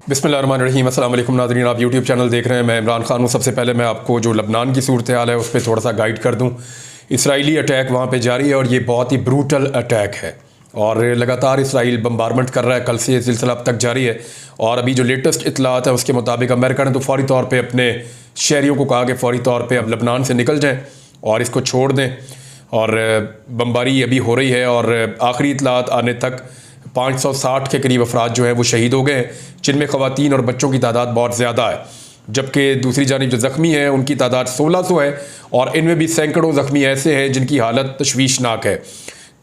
बिस्मिल्लाहिर्रहमानिर्रहीम। अस्सलाम वालेकुम नाज़रीन, आप यूट्यूब चैनल देख रहे हैं। मैं इमरान खान हूँ। सबसे पहले मैं आपको जो लबनान की सूरत हाल है उस पर थोड़ा सा गाइड कर दूँ। इसराइली अटैक वहाँ पे जारी है और ये बहुत ही ब्रूटल अटैक है और लगातार इसराइल बम्बारमेंट कर रहा है। कल से ये सिलसिला अब तक जारी है और अभी जो लेटेस्ट इतलात है उसके मुताबिक अमेरिका ने तो फौरी तौर पर अपने शहरियों को कहा कि फौरी तौर पर अब लबनान से निकल जाएँ और इसको छोड़ दें। और बमबारी अभी हो रही है और आखिरी इतलात आने तक 560 के करीब अफराद जो है वो शहीद हो गए हैं, जिनमें ख़वातीन और बच्चों की तादाद बहुत ज़्यादा है। जबकि दूसरी जानिब जो ज़ख्मी हैं उनकी तादाद 1600 है और इनमें भी सैकड़ों ज़ख्मी ऐसे हैं जिनकी हालत तशवीशनाक है।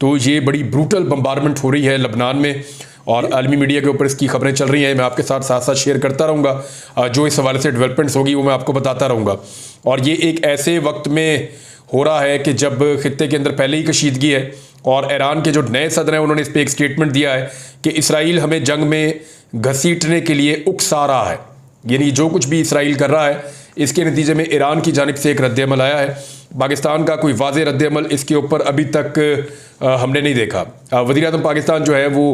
तो ये बड़ी ब्रूटल बम्बारमेंट हो रही है लबनान में और आलमी मीडिया के ऊपर इसकी खबरें चल रही हैं। मैं आपके साथ साथ साथ शेयर करता रहूँगा, जो इस हवाले से डेवलपमेंट्स होगी वो मैं आपको बताता रहूँगा। और ये एक ऐसे वक्त में हो रहा है कि जब खित्ते के अंदर पहले ही कशीदगी है और ईरान के जो नए सदर हैं उन्होंने इस पर एक स्टेटमेंट दिया है कि इसराइल हमें जंग में घसीटने के लिए उकसा रहा है। यानी जो कुछ भी इसराइल कर रहा है इसके नतीजे में ईरान की जानिब से एक रद्दअमल आया है। पाकिस्तान का कोई वाज़ेह रद्दअमल इसके ऊपर अभी तक हमने नहीं देखा। वज़ीर-ए-आज़म पाकिस्तान जो है वो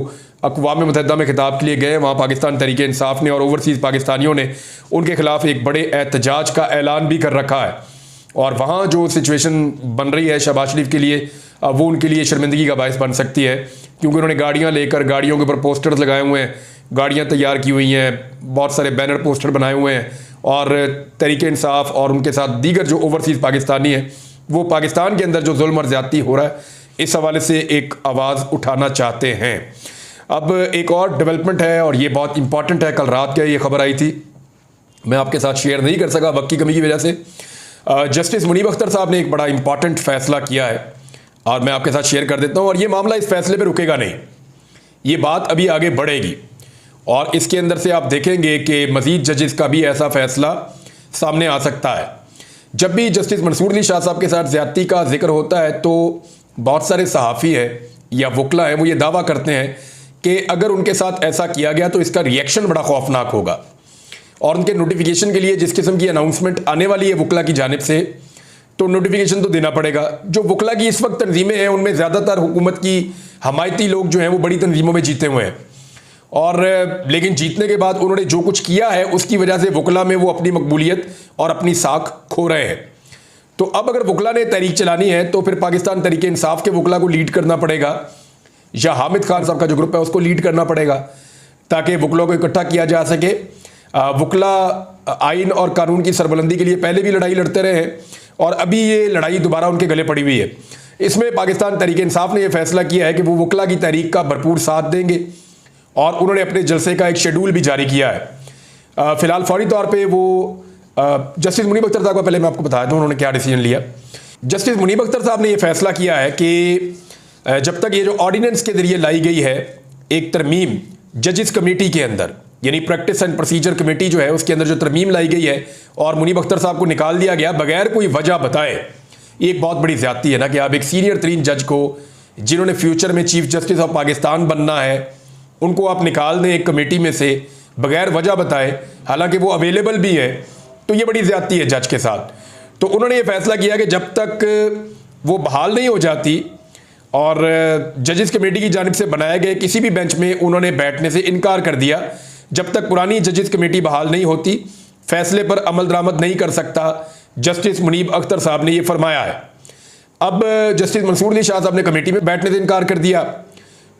अक़वाम मुत्तहिदा में खिताब के लिए गए। वहाँ पाकिस्तान तहरीक-ए-इंसाफ ने और ओवरसीज़ पाकिस्तानियों ने उनके खिलाफ एक बड़े एहतजाज का ऐलान भी कर रखा है और वहाँ जो सिचुएशन बन रही है शहबाज शरीफ के लिए वो उनके लिए शर्मिंदगी का बायस बन सकती है, क्योंकि उन्होंने गाड़ियाँ लेकर गाड़ियों के ऊपर पोस्टर्स लगाए हुए हैं, गाड़ियाँ तैयार की हुई हैं, बहुत सारे बैनर पोस्टर बनाए हुए हैं और तहरीक इंसाफ और उनके साथ दीगर जो ओवरसीज़ पाकिस्तानी हैं वो पाकिस्तान के अंदर जो जुल्म और ज़्यादती हो रहा है इस हवाले से एक आवाज़ उठाना चाहते हैं। अब एक और डेवलपमेंट है और ये बहुत इंपॉर्टेंट है। कल रात क्या ये खबर आई थी, मैं आपके साथ शेयर नहीं कर सका वक्त की कमी की वजह से। जस्टिस मुनीब अख्तर साहब ने एक बड़ा इंपॉर्टेंट फ़ैसला किया है और मैं आपके साथ शेयर कर देता हूँ। और ये मामला इस फैसले पे रुकेगा नहीं, ये बात अभी आगे बढ़ेगी और इसके अंदर से आप देखेंगे कि मज़ीद जजेस का भी ऐसा फ़ैसला सामने आ सकता है। जब भी जस्टिस मंसूर अली शाह साहब के साथ ज़्यादती का जिक्र होता है तो बहुत सारे सहाफ़ी हैं या वकला हैं वो ये दावा करते हैं कि अगर उनके साथ ऐसा किया गया तो इसका रिएक्शन बड़ा खौफनाक होगा और उनके नोटिफिकेशन के लिए जिस किस्म की अनाउंसमेंट आने वाली है वकला की जानिब से तो नोटिफिकेशन तो देना पड़ेगा। जो वकला की इस वक्त तंजीमें हैं उनमें ज़्यादातर हुकूमत की हमायती लोग जो हैं वो बड़ी तंजीमों में जीते हुए हैं और लेकिन जीतने के बाद उन्होंने जो कुछ किया है उसकी वजह से वकला में वो अपनी मकबूलियत और अपनी साख खो रहे हैं। तो अब अगर वकला ने तहरीक चलानी है तो फिर पाकिस्तान तहरीक इंसाफ के वकला को लीड करना पड़ेगा या हामिद खान साहब का जो ग्रुप है उसको लीड करना पड़ेगा ताकि वकलों को इकट्ठा किया जा सके। वकला आइन और कानून की सरबुलंदी के लिए पहले भी लड़ाई लड़ते रहे हैं और अभी ये लड़ाई दोबारा उनके गले पड़ी हुई है। इसमें पाकिस्तान तहरीक इंसाफ ने यह फैसला किया है कि वो वकला की तहरीक का भरपूर साथ देंगे और उन्होंने अपने जलसे का एक शेड्यूल भी जारी किया है। फ़िलहाल फौरी तौर पे वो जस्टिस मुनीब अख्तर साहब का पहले मैं आपको बता दूँ उन्होंने क्या डिसीजन लिया। जस्टिस मुनीब अख्तर साहब ने यह फैसला किया है कि जब तक ये जो ऑर्डिनेंस के ज़रिए लाई गई है एक तरमीम जजिस कमेटी के अंदर, यानी प्रैक्टिस एंड प्रोसीजर कमेटी जो है उसके अंदर जो तरमीम लाई गई है और मुनीब अख्तर साहब को निकाल दिया गया बगैर कोई वजह बताए, ये एक बहुत बड़ी ज़्यादती है ना कि आप एक सीनियर तरीन जज को जिन्होंने फ्यूचर में चीफ जस्टिस ऑफ पाकिस्तान बनना है उनको आप निकाल दें एक कमेटी में से बगैर वजह बताए, हालांकि वो अवेलेबल भी है। तो ये बड़ी ज़्यादती है जज के साथ। तो उन्होंने ये फैसला किया कि जब तक वो बहाल नहीं हो जाती और जजिस कमेटी की जानिब से बनाए गए किसी भी बेंच में उन्होंने बैठने से इनकार कर दिया, जब तक पुरानी जजिस कमेटी बहाल नहीं होती फैसले पर अमल दरामद नहीं कर सकता। जस्टिस मुनीब अख्तर साहब ने यह फरमाया है। अब जस्टिस मंसूर अली शाह साहब ने कमेटी में बैठने से इनकार कर दिया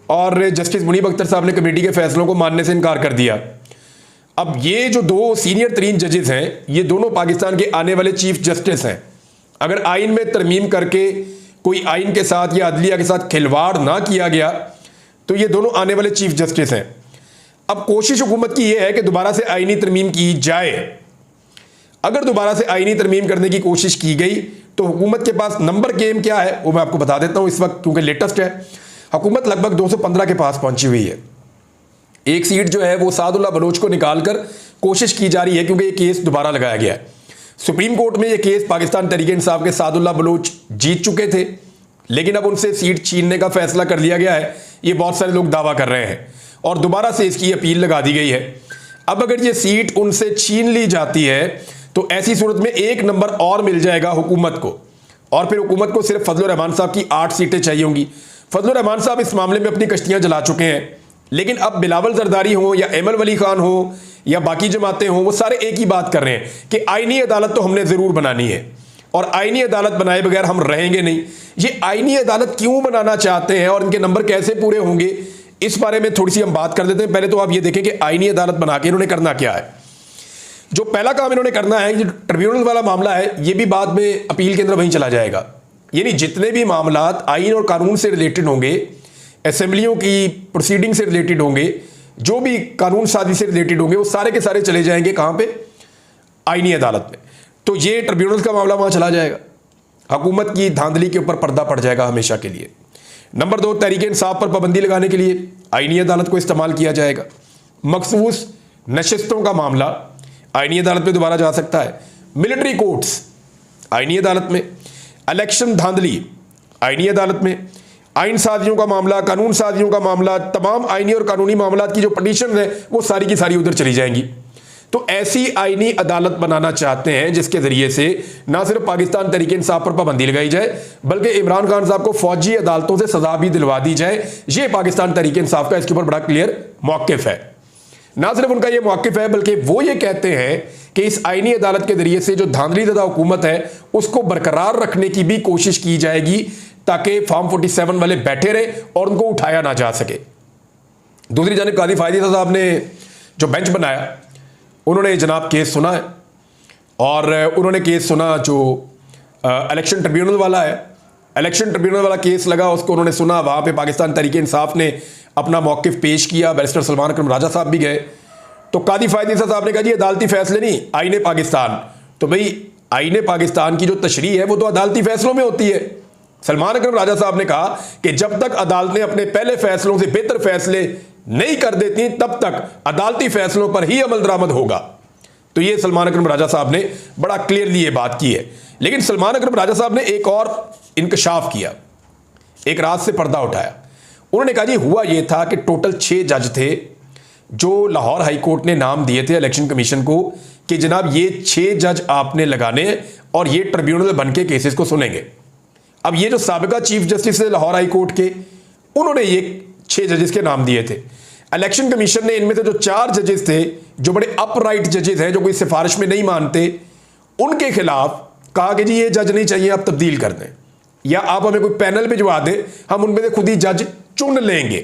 और जस्टिस मुनीब अख्तर साहब ने कमेटी के फैसलों को मानने से इनकार कर दिया। अब ये जो दो सीनियर तरीन जजेस हैं ये दोनों पाकिस्तान के आने वाले चीफ जस्टिस हैं। अगर आइन में तरमीम करके कोई आइन के साथ या अदलिया के साथ खिलवाड़ ना किया गया तो ये दोनों आने वाले चीफ जस्टिस हैं। अब कोशिश हुकूमत की यह है कि दोबारा से आईनी तरमीम की जाए। अगर दोबारा से आईनी तरमीम करने की कोशिश की गई तो हुकूमत के पास नंबर गेम क्या है वो मैं आपको बता देता हूं इस वक्त, क्योंकि लेटेस्ट है। हुकूमत लगभग 215 के पास पहुंची हुई है। एक सीट जो है वो सादुल्ला बलोच को निकालकर कोशिश की जा रही है क्योंकि ये केस दोबारा लगाया गया है। सुप्रीम कोर्ट में ये केस पाकिस्तान तहरीक इंसाफ के सादुल्ला बलोच जीत चुके थे, लेकिन अब उनसे सीट छीनने का फैसला कर लिया गया है, ये बहुत सारे लोग दावा कर रहे हैं और दोबारा से इसकी अपील लगा दी गई है। अब अगर ये सीट उनसे छीन ली जाती है तो ऐसी सूरत में एक नंबर और मिल जाएगा हुकूमत को और फिर हुकूमत को सिर्फ फजल रहमान साहब की 8 सीटें चाहिए होंगी। फजल रहमान साहब इस मामले में अपनी कश्तियां जला चुके हैं, लेकिन अब बिलावल जरदारी हो या एमल वली खान हो या बाकी जमातें हों, वो सारे एक ही बात कर रहे हैं कि आईनी अदालत तो हमने ज़रूर बनानी है और आईनी अदालत बनाए बगैर हम रहेंगे नहीं। ये आईनी अदालत क्यों बनाना चाहते हैं और इनके नंबर कैसे पूरे होंगे, इस बारे में थोड़ी सी हम बात कर देते हैं। पहले तो आप ये देखें कि आईनी अदालत बना के इन्होंने करना क्या है। जो पहला काम इन्होंने करना है, ये ट्रिब्यूनल वाला मामला है, ये भी बाद में अपील के अंदर वहीं चला जाएगा। यानी जितने भी मामलात आईन और कानून से रिलेटेड होंगे, असेंबलियों की प्रोसीडिंग से रिलेटेड होंगे, जो भी कानून साजी से रिलेटेड होंगे, वो सारे के सारे चले जाएंगे कहां पे? आईनी अदालत में। तो ये ट्रिब्यूनल का मामला वहां चला जाएगा। हुकूमत की धांधली के ऊपर पर्दा पड़ जाएगा हमेशा के लिए। नंबर 2, तहरीक इंसाफ पर पाबंदी लगाने के लिए आईनी अदालत को इस्तेमाल किया जाएगा। मखसूस नशिस्तों का मामला आईनी अदालत में दोबारा जा सकता है। मिलिट्री कोर्ट्स आईनी अदालत में। इलेक्शन धांधली आईनी अदालत में। आइन साजियों का मामला, कानून साजियों का मामला, तमाम आईनी और कानूनी मामलात की जो पटिशन है वो सारी की सारी उधर चली जाएंगी। तो ऐसी आईनी अदालत बनाना चाहते हैं जिसके जरिए से ना सिर्फ पाकिस्तान तहरीक इंसाफ पर पाबंदी लगाई जाए, बल्कि इमरान खान साहब को फौजी अदालतों से सजा भी दिलवा दी जाए। ये पाकिस्तान तहरीक इंसाफ का इसके ऊपर बड़ा क्लियर मौकिफ है। ना सिर्फ उनका यह मौकिफ है, बल्कि वो ये कहते हैं कि इस आईनी अदालत के जरिए से जो धांधली ज़दा हुकूमत है उसको बरकरार रखने की भी कोशिश की जाएगी, ताकि फॉर्म 47 वाले बैठे रहे और उनको उठाया ना जा सके। दूसरी जानिब काजी फायदी साहब ने जो बेंच बनाया, उन्होंने जनाब केस सुना है और उन्होंने केस सुना जो इलेक्शन ट्रिब्यूनल वाला है। इलेक्शन ट्रिब्यूनल वाला केस लगा, उसको उन्होंने सुना। वहाँ पे पाकिस्तान तहरीक इंसाफ ने अपना मौक़िफ़ पेश किया, बैरिस्टर सलमान अकरम राजा साहब भी गए। तो कादी फायदी साहब ने कहा जी अदालती फैसले नहीं, आईने पाकिस्तान। तो भाई आईने पाकिस्तान की जो तशरीह है वो तो अदालती फैसलों में होती है। सलमान अकरम राजा साहब ने कहा कि जब तक अदालतें अपने पहले फैसलों से बेहतर फैसले नहीं कर देती तब तक अदालती फैसलों पर ही अमल दरामद होगा। तो ये सलमान अकरम राजा साहब ने बड़ा क्लियरली ये बात की है। लेकिन सलमान अकरम राजा साहब ने एक और इंकशाफ किया, एक रात से पर्दा उठाया। उन्होंने कहा जी हुआ ये था कि टोटल 6 जज थे जो लाहौर हाई कोर्ट ने नाम दिए थे इलेक्शन कमीशन को कि जनाब ये 6 जज आपने लगाने और ये ट्रिब्यूनल बन के केसेस को सुनेंगे। अब ये जो साबिका चीफ जस्टिस थे लाहौर हाई कोर्ट के, उन्होंने ये 6 जजेस के नाम दिए थे। इलेक्शन कमीशन ने इनमें से जो 4 जजेस थे जो बड़े अपराइट जजेस हैं, जो कोई सिफारिश में नहीं मानते, उनके खिलाफ कहा कि जी ये जज नहीं चाहिए, आप तब्दील कर दें या आप हमें कोई पैनल भिजवा दें, हम उनमें से खुद ही जज चुन लेंगे।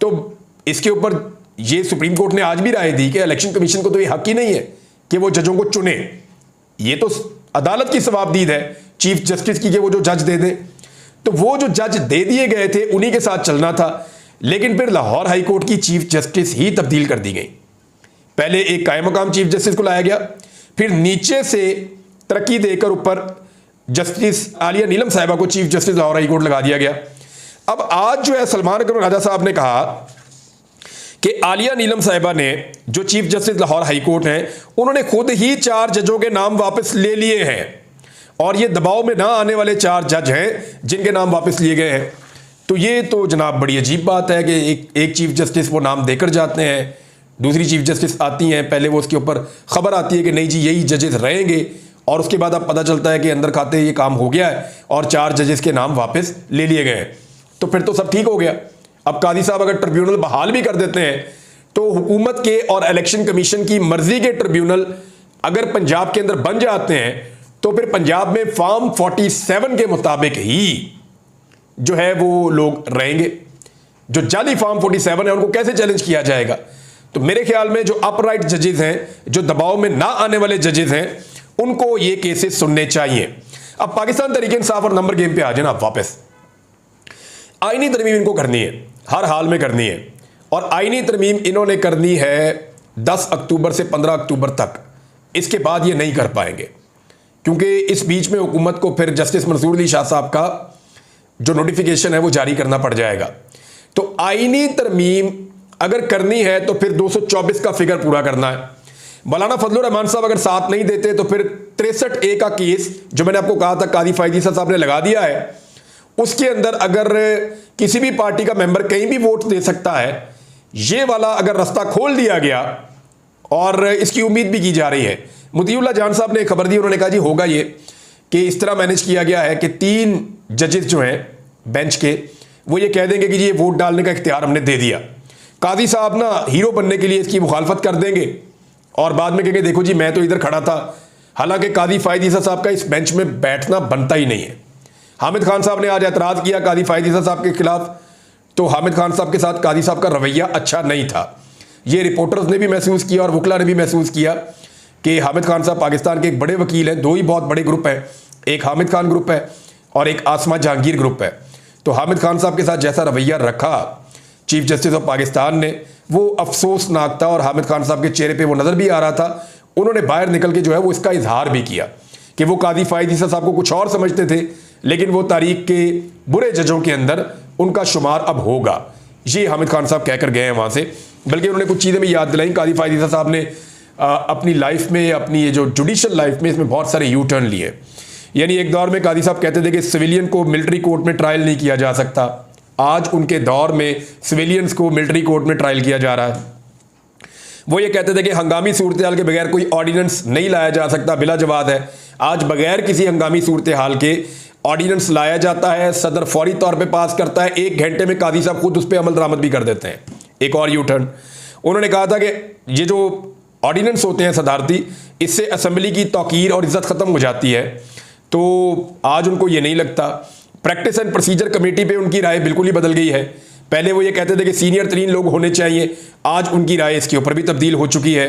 तो इसके ऊपर ये सुप्रीम कोर्ट ने आज भी राय दी कि इलेक्शन कमीशन को तो ये हक ही नहीं है कि वो जजों को चुने। ये तो अदालत की सवाबदीद है चीफ जस्टिस की कि वो जो जज दे दे। तो वो जो जज दे दिए गए थे उन्हीं के साथ चलना था। लेकिन फिर लाहौर हाई कोर्ट की चीफ जस्टिस ही तब्दील कर दी गई। पहले एक कायम मकाम चीफ जस्टिस को लाया गया, फिर नीचे से तरक्की देकर ऊपर जस्टिस आलिया नीलम साहिबा को chief justice Lahore high court लगा दिया गया। अब आज जो है सलमान अकरम राजा साहब ने कहा कि आलिया नीलम साहिबा ने जो chief justice Lahore high court हैं, उन्होंने खुद ही 4 जजों के नाम वापस ले लिए हैं और ये दबाव में ना आने वाले 4 जज हैं जिनके नाम वापस लिए गए हैं। तो ये तो जनाब बड़ी अजीब बात है कि एक चीफ जस्टिस वो नाम देकर जाते हैं, दूसरी चीफ जस्टिस आती हैं, पहले वो उसके ऊपर खबर आती है कि नहीं जी यही जजेस रहेंगे, और उसके बाद अब पता चलता है कि अंदर खाते ये काम हो गया है और 4 जजेस के नाम वापस ले लिए गए हैं। तो फिर तो सब ठीक हो गया। अब कादी साहब अगर ट्रिब्यूनल बहाल भी कर देते हैं तो हुकूमत के और इलेक्शन कमीशन की मर्जी के ट्रिब्यूनल अगर पंजाब के अंदर बन जाते हैं तो फिर पंजाब में फॉर्म 47 के मुताबिक ही जो है वो लोग रहेंगे। जो जाली फॉर्म 47 है उनको कैसे चैलेंज किया जाएगा? तो मेरे ख्याल में जो अपराइट जजेस हैं, जो दबाव में ना आने वाले जजेस हैं, उनको ये केसेस सुनने चाहिए। अब पाकिस्तान तहरीक इंसाफ और नंबर गेम पे आ जाए ना वापस। आईनी तरमीम इनको करनी है, हर हाल में करनी है, और आईनी तरमीम इन्होंने करनी है 10 अक्टूबर से 15 अक्टूबर तक। इसके बाद ये नहीं कर पाएंगे क्योंकि इस बीच में हुकूमत को फिर जस्टिस मंसूर अली शाह साहब का जो नोटिफिकेशन है वो जारी करना पड़ जाएगा। तो आईनी तरमीम अगर करनी है तो फिर 224 का फिगर पूरा करना है। मौलाना फजलुर रहमान साहब अगर साथ नहीं देते तो फिर 63A का केस जो मैंने आपको कहा था कादी फायदी साहब ने लगा दिया है, उसके अंदर अगर किसी भी पार्टी का मेंबर कहीं भी वोट दे सकता है, ये वाला अगर रास्ता खोल दिया गया, और इसकी उम्मीद भी की जा रही है। मुतीउल्लाह जान साहब ने खबर दी, उन्होंने कहा जी होगा ये कि इस तरह मैनेज किया गया है कि 3 जजेस जो हैं बेंच के वो ये कह देंगे कि जी ये वोट डालने का इख्तियार हमने दे दिया। काजी साहब ना हीरो बनने के लिए इसकी मुखालफत कर देंगे और बाद में कहेंगे देखो जी मैं तो इधर खड़ा था। हालांकि काजी फायद ईसा साहब का इस बेंच में बैठना बनता ही नहीं है। हामिद खान साहब ने आज एतराज़ किया काजी फायद ईसा साहब के खिलाफ, तो हामिद खान साहब के साथ काजी साहब का रवैया अच्छा नहीं था। ये रिपोर्टर्स ने भी महसूस किया और वकला ने भी महसूस किया कि हामिद खान साहब पाकिस्तान के एक बड़े वकील हैं। दो ही बहुत बड़े ग्रुप हैं, एक हामिद खान ग्रुप है और एक आसमा जहांगीर ग्रुप है। तो हामिद खान साहब के साथ जैसा रवैया रखा चीफ जस्टिस ऑफ पाकिस्तान ने, वो अफसोसनाक था और हामिद खान साहब के चेहरे पे वो नज़र भी आ रहा था। उन्होंने बाहर निकल के जो है वो इसका इजहार भी किया कि वो काजी फायद ईसा साहब को कुछ और समझते थे, लेकिन वो तारीख के बुरे जजों के अंदर उनका शुमार अब होगा। ये हामिद खान साहब कहकर गए हैं वहाँ से। बल्कि उन्होंने कुछ चीज़ें भी याद दिलाई। काजी फायद ईसा साहब ने अपनी लाइफ में, अपनी ये जो जुडिशल लाइफ में, इसमें बहुत सारे यू टर्न लिए। यानी एक दौर में काजी साहब कहते थे कि सिविलियन को मिलिट्री कोर्ट में ट्रायल नहीं किया जा सकता। आज उनके दौर में सिविलियंस को मिलिट्री कोर्ट में ट्रायल किया जा रहा है। वो ये कहते थे कि हंगामी सूरत हाल के बगैर कोई ऑर्डिनेंस नहीं लाया जा सकता, बिला जवाब है। आज बगैर किसी हंगामी सूरत हाल के ऑर्डिनेंस लाया जाता है, सदर फौरी तौर पे पास करता है, 1 घंटे में काजी साहब खुद उस पर अमल दरामद भी कर देते हैं। एक और यू टर्न उन्होंने कहा था कि ये जो ऑर्डिनेंस होते हैं सदारती, इससे असेंबली की तौकीर और इज्जत ख़त्म हो जाती है। तो आज उनको ये नहीं लगता। प्रैक्टिस एंड प्रोसीजर कमेटी पे उनकी राय बिल्कुल ही बदल गई है। पहले वो ये कहते थे कि सीनियर तरीन लोग होने चाहिए, आज उनकी राय इसके ऊपर भी तब्दील हो चुकी है।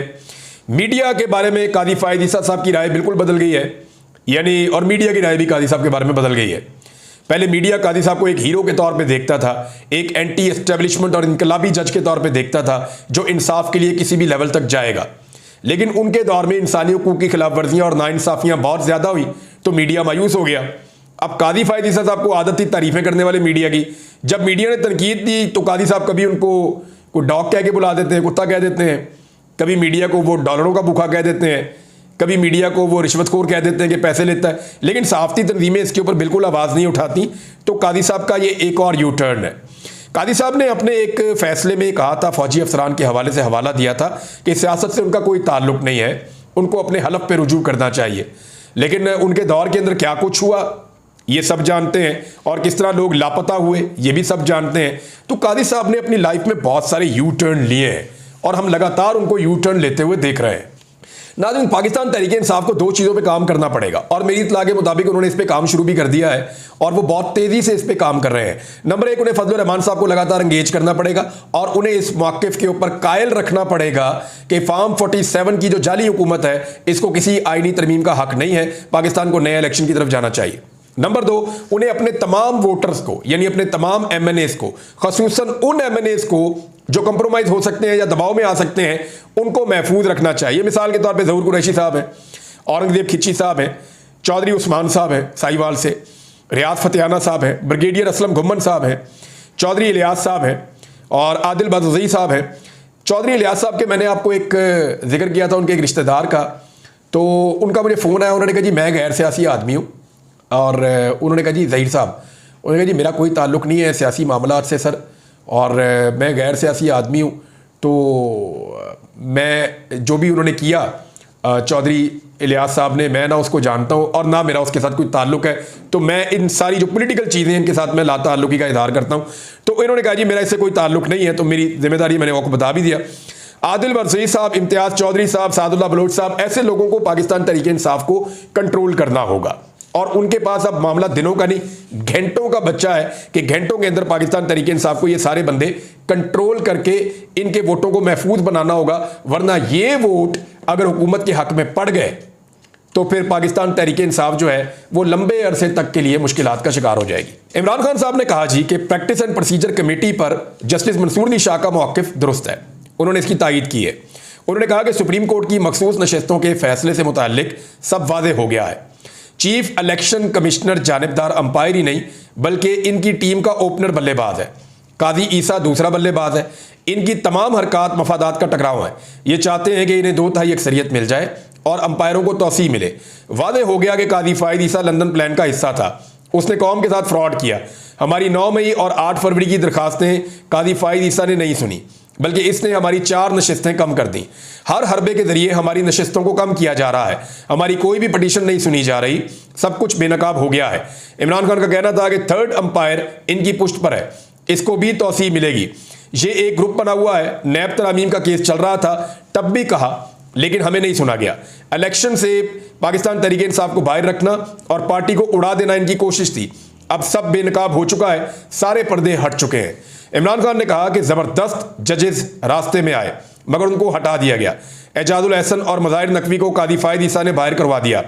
मीडिया के बारे में काजी फायद ईसा साहब की राय बिल्कुल बदल गई है, यानी और मीडिया की राय भी काजी साहब के बारे में बदल गई है। पहले मीडिया काजी साहब को एक हीरो के तौर पे देखता था, एक एंटी एस्टेब्लिशमेंट और इनकलाबी जज के तौर पे देखता था जो इंसाफ के लिए किसी भी लेवल तक जाएगा। लेकिन उनके दौर में इंसानी हुकूक की खिलाफ वर्जियाँ और नाइंसाफियाँ बहुत ज़्यादा हुई तो मीडिया मायूस हो गया। अब काजी फायद ईसा साहब को आदत थी तारीफें करने वाले मीडिया की। जब मीडिया ने तनकीद दी तो काजी साहब कभी उनको कोई डॉग कह के बुला देते हैं, कुत्ता कह देते हैं, कभी मीडिया को वो डॉलरों का भूखा कह देते हैं, कभी मीडिया को वो रिश्वतखोर कह देते हैं कि पैसे लेता है। लेकिन साफ्ती तंजीमें इसके ऊपर बिल्कुल आवाज़ नहीं उठाती। तो काजी साहब का ये एक और यू टर्न है। काजी साहब ने अपने एक फैसले में कहा था, फौजी अफसरान के हवाले से हवाला दिया था कि सियासत से उनका कोई ताल्लुक नहीं है, उनको अपने हलफ पे रुजू करना चाहिए। लेकिन उनके दौर के अंदर क्या कुछ हुआ ये सब जानते हैं, और किस तरह लोग लापता हुए ये भी सब जानते हैं। तो काजी साहब ने अपनी लाइफ में बहुत सारे यू टर्न लिए हैं और हम लगातार उनको यू टर्न लेते हुए देख रहे हैं। नाज़रीन, पाकिस्तान तहरीक इंसाफ को 2 चीज़ों पे काम करना पड़ेगा और मेरी इत्तला के मुताबिक उन्होंने इस पे काम शुरू भी कर दिया है और वो बहुत तेज़ी से इस पे काम कर रहे हैं। नंबर 1, उन्हें फजलुर रहमान साहब को लगातार एंगेज करना पड़ेगा और उन्हें इस मौक़िफ़ के ऊपर कायल रखना पड़ेगा कि फार्म 47 की जो जाली हुकूमत है इसको किसी आईनी तरमीम का हक नहीं है, पाकिस्तान को नए इलेक्शन की तरफ जाना चाहिए। नंबर 2, उन्हें अपने तमाम वोटर्स को यानी अपने तमाम MNAs को, खसूसन उन MNAs को जो कंप्रोमाइज़ हो सकते हैं या दबाव में आ सकते हैं, उनको महफूज रखना चाहिए। मिसाल के तौर पे ज़हूर कुरैशी साहब हैं, औरंगज़ेब खिची साहब हैं, चौधरी उस्मान साहब हैं साहिवाल से, रियाज फतेहाना साहब हैं, ब्रिगेडियर असलम घुम्मन साहब हैं, चौधरी इलियास साहब हैं और आदिल बदज़ई साहब हैं। चौधरी इलियास साहब के मैंने आपको एक जिक्र किया था उनके एक रिश्तेदार का, तो उनका मुझे फ़ोन आया। उन्होंने कहा जी मैं गैर सियासी आदमी हूँ, और उन्होंने कहा जी ज़हीर साहब, उन्होंने कहा जी मेरा कोई ताल्लुक़ नहीं है सियासी मामलात से सर, और मैं गैर सियासी आदमी हूँ, तो मैं जो भी उन्होंने किया चौधरी इलियास साहब ने, मैं ना उसको जानता हूँ और ना मेरा उसके साथ कोई ताल्लुक़ है, तो मैं इन सारी जो पॉलिटिकल चीज़ें इनके साथ मैं ला ताल्लुक़ी का इज़हार करता हूँ। तो इन्होंने कहा जी मेरा इससे कोई ताल्लुक़ नहीं है, तो मेरी जिम्मेदारी मैंने आपको बता भी दिया। आदिल बदज़ई साहब, इम्तियाज़ चौधरी साहब, सादुल्लाह बलोच साहब, ऐसे लोगों को पाकिस्तान तहरीक इंसाफ को कंट्रोल करना होगा और उनके पास अब मामला दिनों का नहीं घंटों का बच्चा है कि घंटों के अंदर पाकिस्तान तहरीक इंसाफ को ये सारे बंदे कंट्रोल करके इनके वोटों को महफूज बनाना होगा। वरना ये वोट अगर हुकूमत के हक में पड़ गए तो फिर पाकिस्तान तहरीक इंसाफ जो है वो लंबे अरसे तक के लिए मुश्किलात का शिकार हो जाएगी। इमरान खान साहब ने कहा जी कि प्रैक्टिस एंड प्रोसीजर कमेटी पर जस्टिस मंसूर अली शाह का मौक़िफ़ दुरुस्त है, उन्होंने इसकी तायीद की है। उन्होंने कहा कि सुप्रीम कोर्ट की मखसूस नशस्तों के फैसले से मुताल्लिक सब वाज़ेह हो गया है। चीफ इलेक्शन कमिश्नर जानिबदार अंपायर ही नहीं बल्कि इनकी टीम का ओपनर बल्लेबाज है। काजी ईसा दूसरा बल्लेबाज है। इनकी तमाम हरकत मफादात का टकराव है। ये चाहते हैं कि इन्हें 2/3 अक्सरियत मिल जाए और अंपायरों को तौसीह मिले। वादे हो गया कि काजी फायद ईसा लंदन प्लान का हिस्सा था, उसने कौम के साथ फ्रॉड किया। हमारी 9 मई और 8 फरवरी की दरखास्तें काजी फायद ईसा ने नहीं सुनी, बल्कि इसने हमारी 4 नशिस्तें कम कर दी। हर हरबे के जरिए हमारी नशिस्तों को कम किया जा रहा है। हमारी कोई भी पटिशन नहीं सुनी जा रही, सब कुछ बेनकाब हो गया है। इमरान खान का कहना था कि 3rd अंपायर इनकी पुष्ट पर है, इसको भी तौसीह मिलेगी। ये एक ग्रुप बना हुआ है, नैब तरामीम का केस चल रहा था, तब भी कहा, लेकिन हमें नहीं सुना गया। इलेक्शन से पाकिस्तान तहरीक इंसाफ को बाहर रखना और पार्टी को उड़ा देना इनकी कोशिश थी। अब सब बेनकाब हो चुका है, सारे पर्दे हट चुके हैं। इमरान खान ने कहा कि जबरदस्त जजेस रास्ते में आए, मगर उनको हटा दिया गया। एजाजुल एहसन और मज़ाहिर नकवी को कादी फ़ायद ईसा ने बाहर करवा दिया।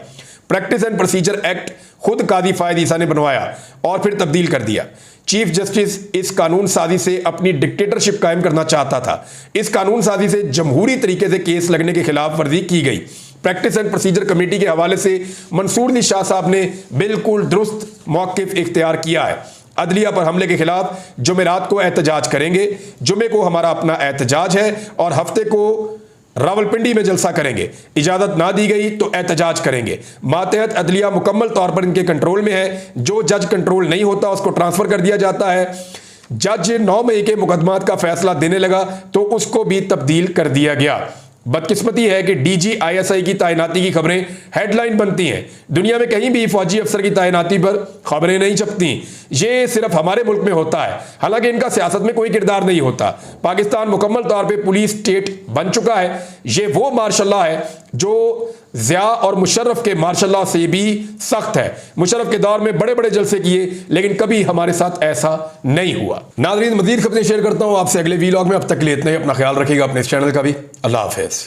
प्रैक्टिस एंड प्रोसीजर एक्ट खुद कादी फ़ायद ईसा ने बनवाया और फिर तब्दील कर दिया। चीफ जस्टिस इस कानून साजी से अपनी डिक्टेटरशिप कायम करना चाहता था। इस कानून साजी से जमहूरी तरीके से केस लगने के खिलाफ वर्जी की गई। प्रैक्टिस एंड प्रोसीजर कमेटी के हवाले से मंसूर अली शाह साहब ने बिल्कुल दुरुस्त मौक़िफ़ इख्तियार किया है। अदलिया पर हमले के खिलाफ जुमेरात को एहतजाज करेंगे। जुमे को हमारा अपना एहतजाज है और हफ्ते को रावलपिंडी में जलसा करेंगे। इजाजत ना दी गई तो एहतजाज करेंगे। मातहत अदलिया मुकम्मल तौर पर इनके कंट्रोल में है। जो जज कंट्रोल नहीं होता उसको ट्रांसफर कर दिया जाता है। जज 9 मई के मुकदमात का फैसला देने लगा तो उसको भी तब्दील कर दिया गया। बदकिस्मती है कि DGISI की तैनाती की खबरें हेडलाइन बनती हैं। दुनिया में कहीं भी फौजी अफसर की तैनाती पर खबरें नहीं छपती। ये सिर्फ हमारे मुल्क में होता है, हालांकि इनका सियासत में कोई किरदार नहीं होता। पाकिस्तान मुकम्मल तौर पे पुलिस स्टेट बन चुका है। ये वो मार्शल है जो ज़िया और मुशर्रफ के मार्शल से भी सख्त है। मुशर्रफ के दौर में बड़े बड़े जलसे किए, लेकिन कभी हमारे साथ ऐसा नहीं हुआ। नाज़रीन, मज़ीद खबरें शेयर करता हूँ आपसे अगले वीलॉग में। अब तक के लिए इतना ही। अपना ख्याल रखिएगा, अपने इस चैनल का भी। अल्लाह हाफ़िज़।